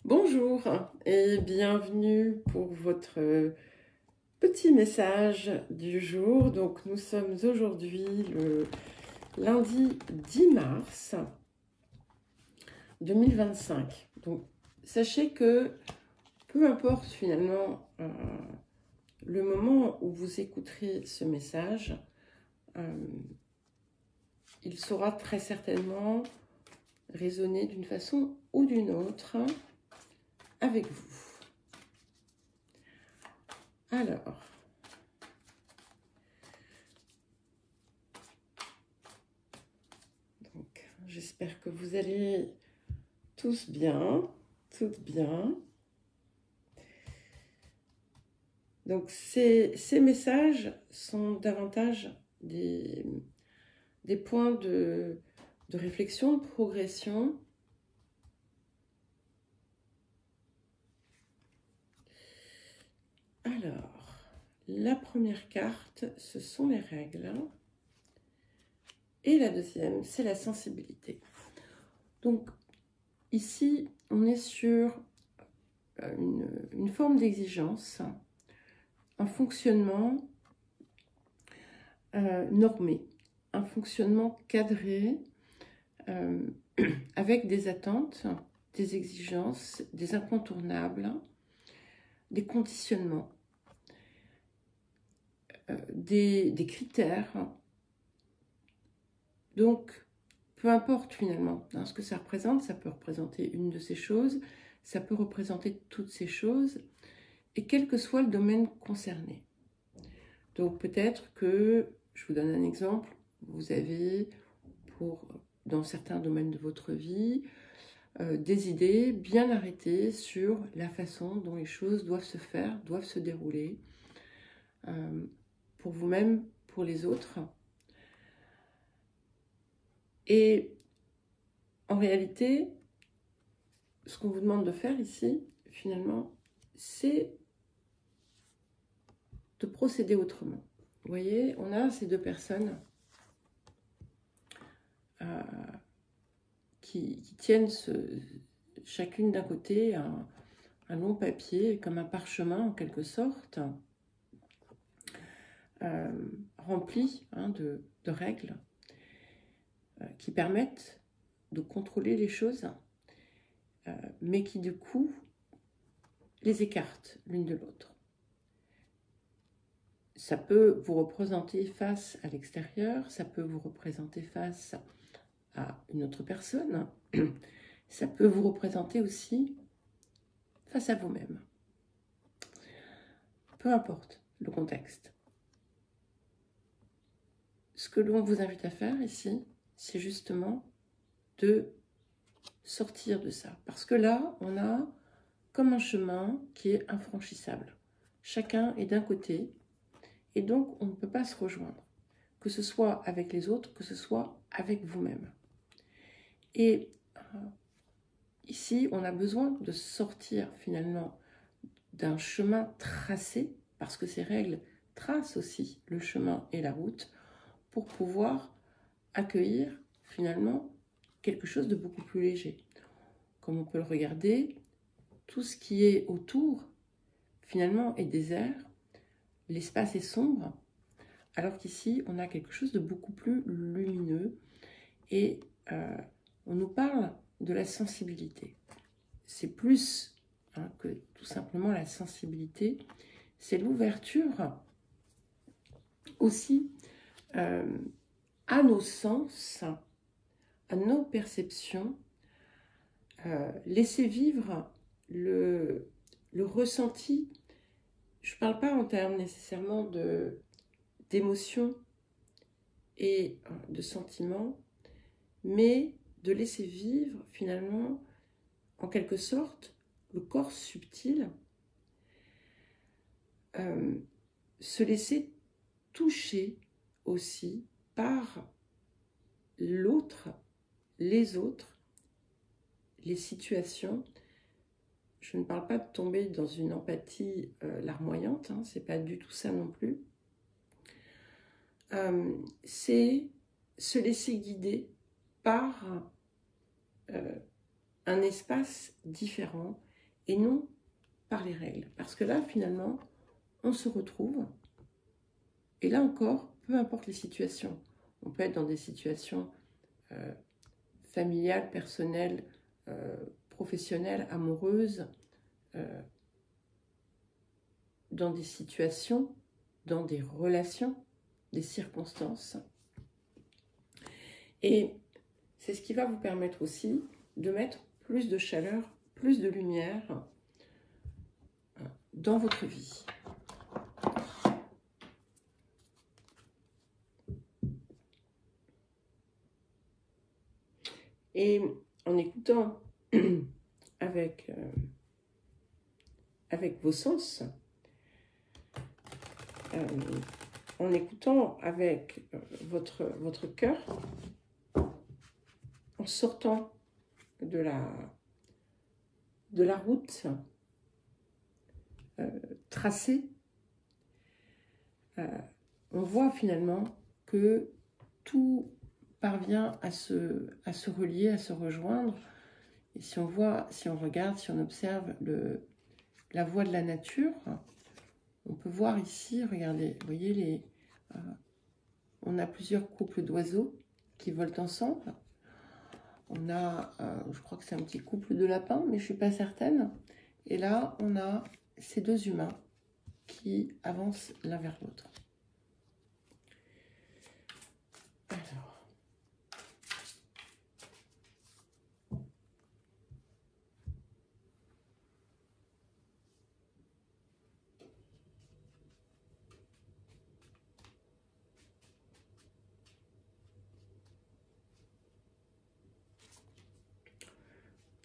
Bonjour et bienvenue pour votre petit message du jour. Donc nous sommes aujourd'hui le lundi 10 mars 2025. Donc sachez que peu importe finalement le moment où vous écouterez ce message, il saura très certainement résonner d'une façon ou d'une autre avec vous. Alors, j'espère que vous allez tous bien, toutes bien. Donc, ces messages sont davantage des points de réflexion, de progression. Alors, la première carte, ce sont les règles. Et la deuxième, c'est la sensibilité. Donc, ici, on est sur une forme d'exigence, un fonctionnement normé, un fonctionnement cadré, avec des attentes, des exigences, des incontournables, des conditionnements, des critères. Donc, peu importe finalement ce que ça représente, ça peut représenter une de ces choses, ça peut représenter toutes ces choses, et quel que soit le domaine concerné. Donc peut-être que, je vous donne un exemple, vous avez, dans certains domaines de votre vie, des idées bien arrêtées sur la façon dont les choses doivent se faire, doivent se dérouler, pour vous-même, pour les autres. Et en réalité, ce qu'on vous demande de faire ici, finalement, c'est de procéder autrement. Vous voyez, on a ces deux personnes qui tiennent chacune d'un côté un long papier, comme un parchemin en quelque sorte, rempli de règles qui permettent de contrôler les choses, mais qui du coup les écartent l'une de l'autre. Ça peut vous représenter face à l'extérieur, ça peut vous représenter face à une autre personne, ça peut vous représenter aussi face à vous-même. Peu importe le contexte. Ce que l'on vous invite à faire ici, c'est justement de sortir de ça. Parce que là, on a comme un chemin qui est infranchissable. Chacun est d'un côté, et donc on ne peut pas se rejoindre. Que ce soit avec les autres, que ce soit avec vous-même. Et ici, on a besoin de sortir finalement d'un chemin tracé, parce que ces règles tracent aussi le chemin et la route, pour pouvoir accueillir finalement quelque chose de beaucoup plus léger. Comme on peut le regarder, tout ce qui est autour finalement est désert, l'espace est sombre, alors qu'ici on a quelque chose de beaucoup plus lumineux et on nous parle de la sensibilité. C'est plus que tout simplement la sensibilité, c'est l'ouverture aussi à nos sens, à nos perceptions, laisser vivre le ressenti. Je ne parle pas en termes nécessairement d'émotions et de sentiments, mais de laisser vivre finalement, en quelque sorte, le corps subtil, se laisser toucher aussi par l'autre, les autres, les situations. Je ne parle pas de tomber dans une empathie larmoyante, c'est pas du tout ça non plus. C'est se laisser guider par un espace différent et non par les règles. Parce que là, finalement, on se retrouve, et là encore, peu importe les situations, on peut être dans des situations familiales, personnelles, professionnelles, amoureuses, dans des situations, dans des relations, des circonstances. Et c'est ce qui va vous permettre aussi de mettre plus de chaleur, plus de lumière dans votre vie. Et en écoutant avec vos sens, en écoutant avec votre cœur, en sortant de la route tracée, on voit finalement que tout parvient à se relier, à se rejoindre. Et si on voit, si on regarde, si on observe la voie de la nature, on peut voir ici, regardez, vous voyez, on a plusieurs couples d'oiseaux qui volent ensemble. On a, je crois que c'est un petit couple de lapins, mais je ne suis pas certaine. Et là, on a ces deux humains qui avancent l'un vers l'autre. Alors.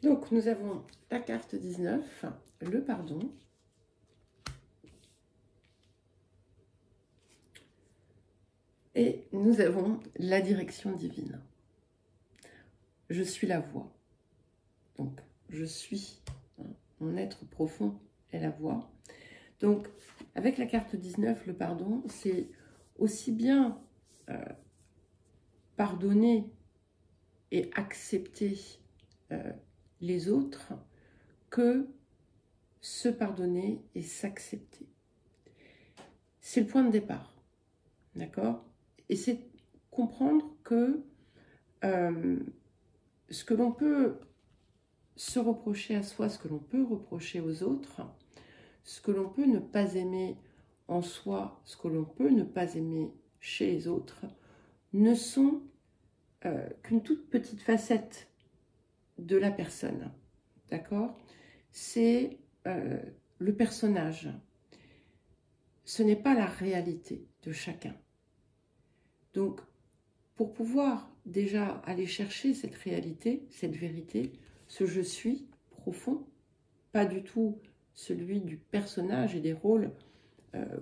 Donc, nous avons la carte 19, le pardon. Et nous avons la direction divine. Je suis la voix. Donc, je suis, mon être profond est la voix. Donc, avec la carte 19, le pardon, c'est aussi bien pardonner et accepter les autres que se pardonner et s'accepter. C'est le point de départ, d'accord? Et c'est comprendre que ce que l'on peut se reprocher à soi, ce que l'on peut reprocher aux autres, ce que l'on peut ne pas aimer en soi, ce que l'on peut ne pas aimer chez les autres, ne sont qu'une toute petite facette de la personne, d'accord? C'est le personnage. Ce n'est pas la réalité de chacun. Donc, pour pouvoir déjà aller chercher cette réalité, cette vérité, ce je suis profond, pas du tout celui du personnage et des rôles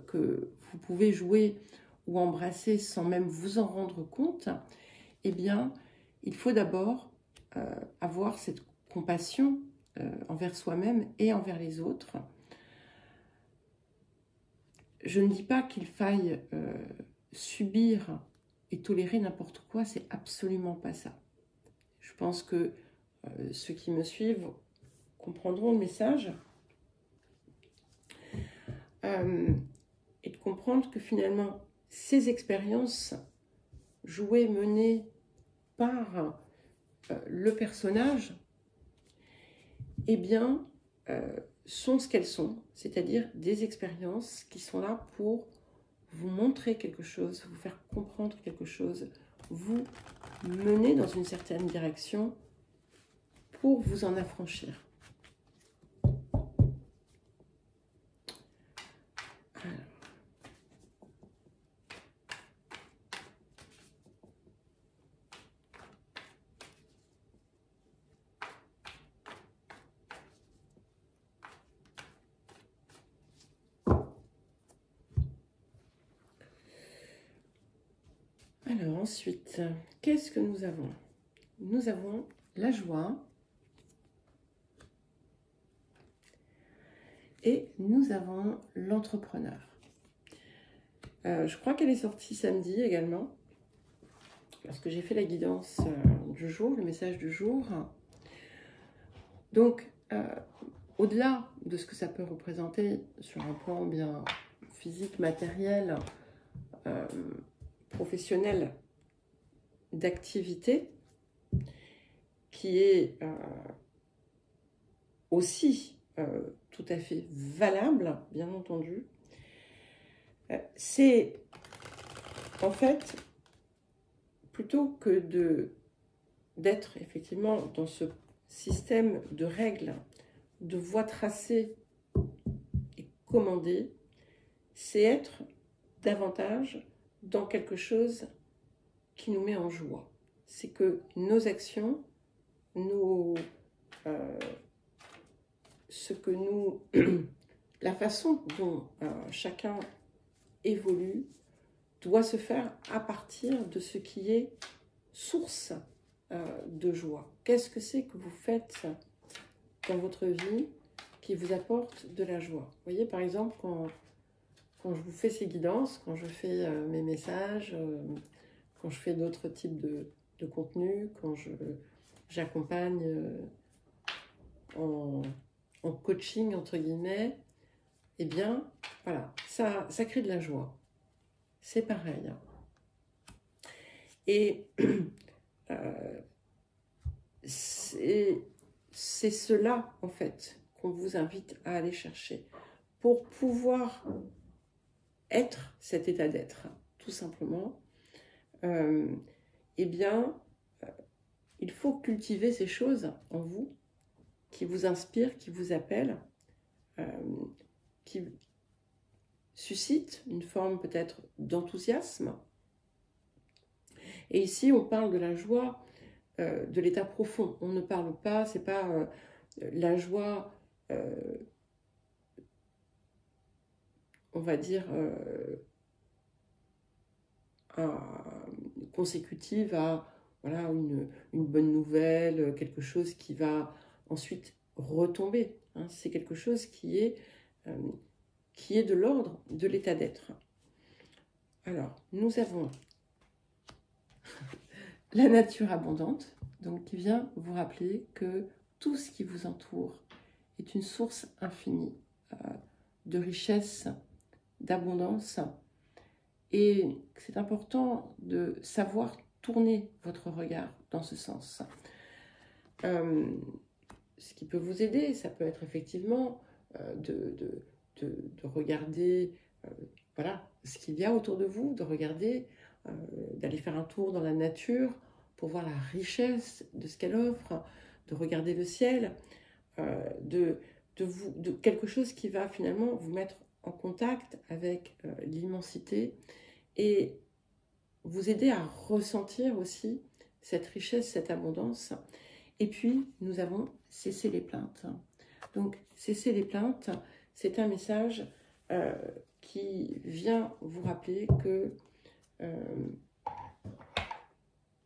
que vous pouvez jouer ou embrasser sans même vous en rendre compte, eh bien, il faut d'abord avoir cette compassion envers soi-même et envers les autres. Je ne dis pas qu'il faille subir et tolérer n'importe quoi, c'est absolument pas ça. Je pense que ceux qui me suivent comprendront le message. Et de comprendre que finalement, ces expériences jouées, menées par le personnage, eh bien, sont ce qu'elles sont, c'est-à-dire des expériences qui sont là pour vous montrer quelque chose, vous faire comprendre quelque chose, vous mener dans une certaine direction pour vous en affranchir. Alors ensuite, qu'est-ce que nous avons? Nous avons la joie et nous avons l'entrepreneur. Je crois qu'elle est sortie samedi également, parce que j'ai fait la guidance du jour, le message du jour. Donc, au-delà de ce que ça peut représenter sur un plan bien physique, matériel, professionnel, d'activité, qui est aussi tout à fait valable, bien entendu, c'est en fait, plutôt que d'être effectivement dans ce système de règles, de voies tracées et commandées, c'est être davantage dans quelque chose qui nous met en joie. C'est que nos actions, la façon dont chacun évolue doit se faire à partir de ce qui est source de joie. Qu'est-ce que c'est que vous faites dans votre vie qui vous apporte de la joie? Vous voyez, par exemple, quand je vous fais ces guidances, quand je fais mes messages, quand je fais d'autres types de contenus, quand j'accompagne en coaching, entre guillemets, eh bien, voilà, ça crée de la joie. C'est pareil. Et c'est cela, en fait, qu'on vous invite à aller chercher pour pouvoir être cet état d'être, tout simplement. Eh bien, il faut cultiver ces choses en vous qui vous inspirent, qui vous appellent, qui suscitent une forme peut-être d'enthousiasme. Et ici, on parle de la joie de l'état profond. On ne parle pas, c'est pas la joie, on va dire, consécutive à voilà, une bonne nouvelle, quelque chose qui va ensuite retomber. Hein. C'est quelque chose qui est de l'ordre de l'état d'être. Alors, nous avons la nature abondante, donc qui vient vous rappeler que tout ce qui vous entoure est une source infinie de richesse, d'abondance, et c'est important de savoir tourner votre regard dans ce sens. Ce qui peut vous aider, ça peut être effectivement de regarder voilà, ce qu'il y a autour de vous, de regarder, d'aller faire un tour dans la nature pour voir la richesse de ce qu'elle offre, de regarder le ciel, de quelque chose qui va finalement vous mettre en contact avec l'immensité et vous aider à ressentir aussi cette richesse, cette abondance. Et puis, nous avons cessé les plaintes. Donc, cesser les plaintes, c'est un message qui vient vous rappeler que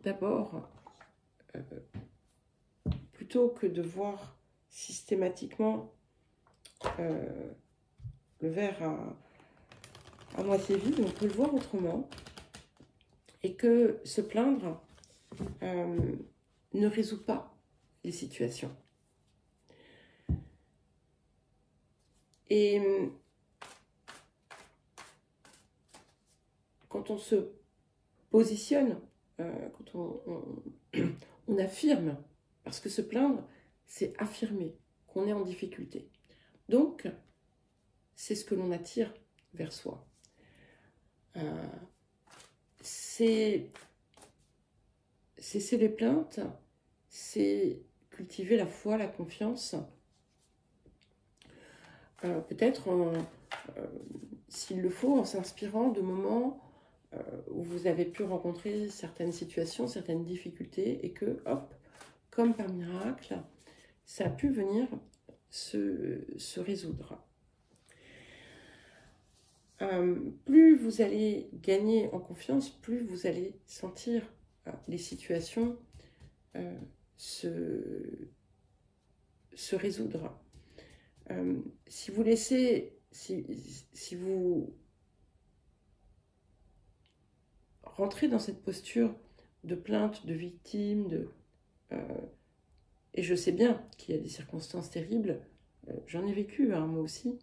d'abord, plutôt que de voir systématiquement le verre à moitié vide, on peut le voir autrement, et que se plaindre ne résout pas les situations. Et quand on se positionne, quand on affirme, parce que se plaindre, c'est affirmer qu'on est en difficulté. Donc, c'est ce que l'on attire vers soi. C'est cesser les plaintes, c'est cultiver la foi, la confiance. Peut-être, s'il le faut, en s'inspirant de moments où vous avez pu rencontrer certaines situations, certaines difficultés, et que, hop, comme par miracle, ça a pu venir se résoudre. Plus vous allez gagner en confiance, plus vous allez sentir les situations se résoudre. Si vous laissez, si vous rentrez dans cette posture de plainte, de victime, et je sais bien qu'il y a des circonstances terribles J'en ai vécu, hein, moi aussi.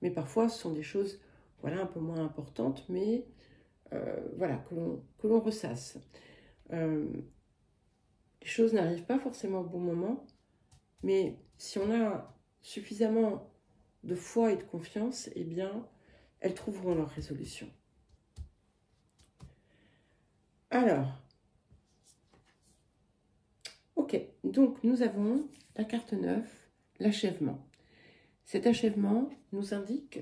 Mais parfois, ce sont des choses, voilà, un peu moins importantes, mais voilà, que l'on ressasse. Les choses n'arrivent pas forcément au bon moment, mais si on a suffisamment de foi et de confiance, eh bien, elles trouveront leur résolution. Alors, ok, donc nous avons la carte 9, l'achèvement. Cet achèvement nous indique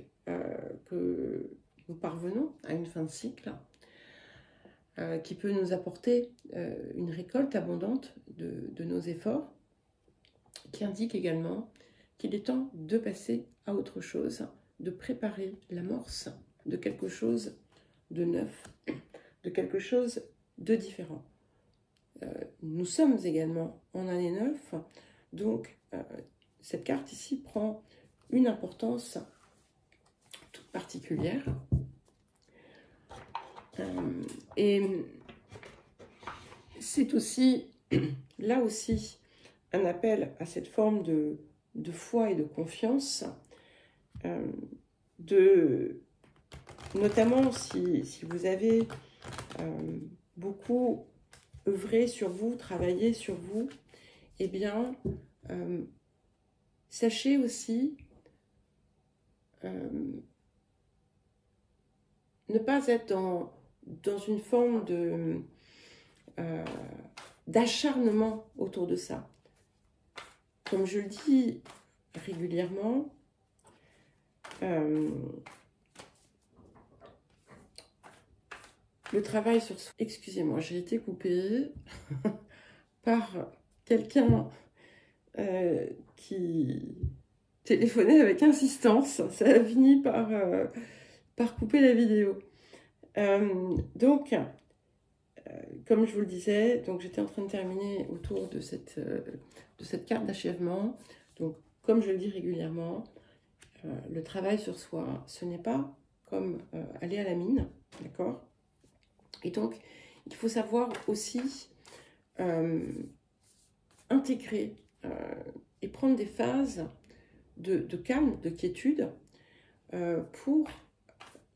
que nous parvenons à une fin de cycle qui peut nous apporter une récolte abondante de nos efforts, qui indique également qu'il est temps de passer à autre chose, de préparer l'amorce de quelque chose de neuf, de quelque chose de différent. Nous sommes également en année 9, donc cette carte ici prend une importance toute particulière. Et c'est aussi, là aussi, un appel à cette forme de foi et de confiance, notamment si vous avez beaucoup œuvré sur vous, travaillé sur vous, eh bien, sachez aussi ne pas être dans une forme d'acharnement autour de ça. Comme je le dis régulièrement, le travail sur soi... Excusez-moi, j'ai été coupée par quelqu'un qui téléphonait avec insistance. Ça a fini par couper la vidéo. Donc, comme je vous le disais, donc j'étais en train de terminer autour de cette carte d'achèvement. Donc, comme je le dis régulièrement, le travail sur soi, ce n'est pas comme aller à la mine, d'accord? Et donc, il faut savoir aussi intégrer et prendre des phases de calme, de quiétude, pour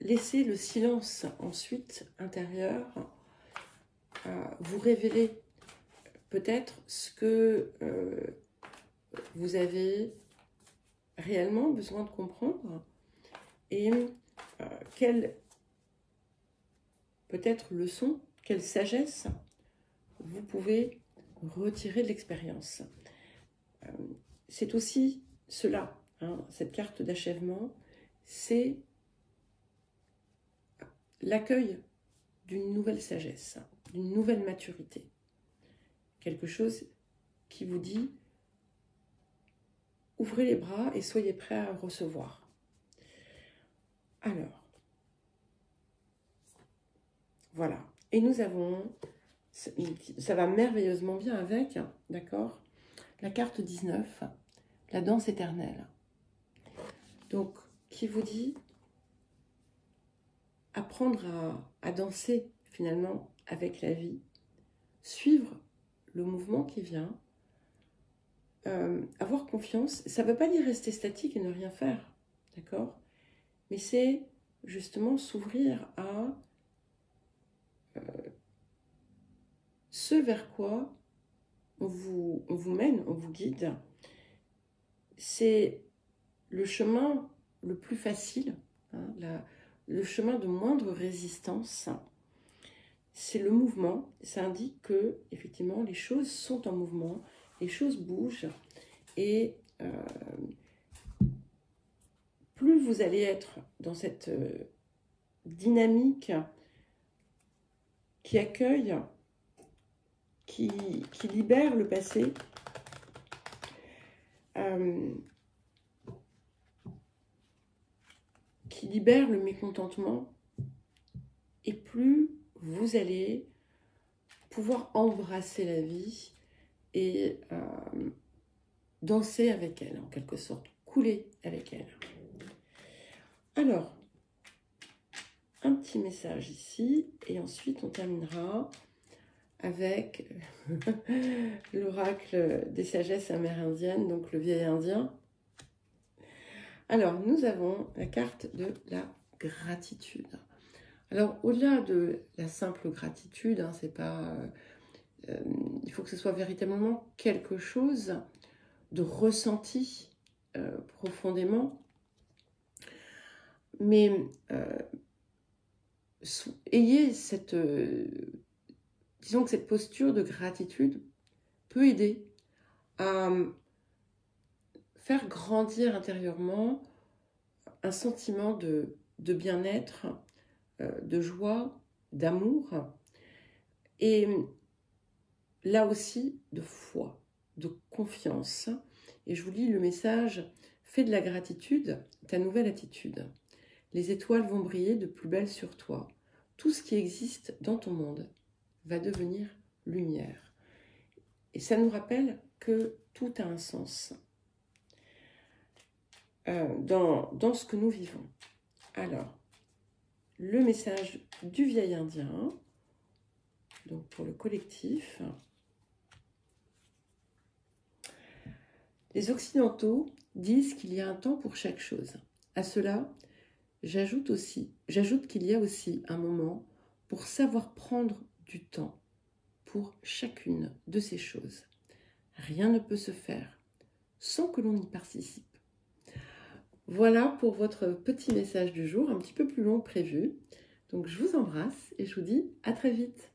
laisser le silence ensuite intérieur vous révéler peut-être ce que vous avez réellement besoin de comprendre et quelle peut-être leçon, quelle sagesse vous pouvez retirer de l'expérience. C'est aussi cela, hein, cette carte d'achèvement, c'est l'accueil d'une nouvelle sagesse, d'une nouvelle maturité. Quelque chose qui vous dit, ouvrez les bras et soyez prêts à recevoir. Alors, voilà. Et nous avons, ça va merveilleusement bien avec, d'accord, la carte 19, la danse éternelle. Donc, qui vous dit apprendre à danser finalement avec la vie, suivre le mouvement qui vient, avoir confiance. Ça ne veut pas dire rester statique et ne rien faire, d'accord? Mais c'est justement s'ouvrir à ce vers quoi on vous mène, on vous guide. C'est le chemin le plus facile, hein, le chemin de moindre résistance. C'est le mouvement. Ça indique que effectivement les choses sont en mouvement, les choses bougent, et plus vous allez être dans cette dynamique qui accueille, qui libère le passé, qui libère le mécontentement, et plus vous allez pouvoir embrasser la vie et danser avec elle, en quelque sorte, couler avec elle. Alors, un petit message ici, et ensuite on terminera avec l'oracle des sagesses amérindiennes, donc le vieil indien. Alors, nous avons la carte de la gratitude. Alors, au-delà de la simple gratitude, hein, c'est pas, il faut que ce soit véritablement quelque chose de ressenti profondément. Mais ayez cette, disons que cette posture de gratitude peut aider à faire grandir intérieurement un sentiment de bien-être, de joie, d'amour, et là aussi de foi, de confiance. Et je vous lis le message: fais de la gratitude ta nouvelle attitude. Les étoiles vont briller de plus belle sur toi. Tout ce qui existe dans ton monde va devenir lumière. Et ça nous rappelle que tout a un sens dans ce que nous vivons. Alors, le message du vieil indien, donc pour le collectif. Les Occidentaux disent qu'il y a un temps pour chaque chose. À cela, j'ajoute qu'il y a aussi un moment pour savoir prendre du temps pour chacune de ces choses. Rien ne peut se faire sans que l'on y participe. Voilà pour votre petit message du jour, un petit peu plus long que prévu. Donc je vous embrasse et je vous dis à très vite.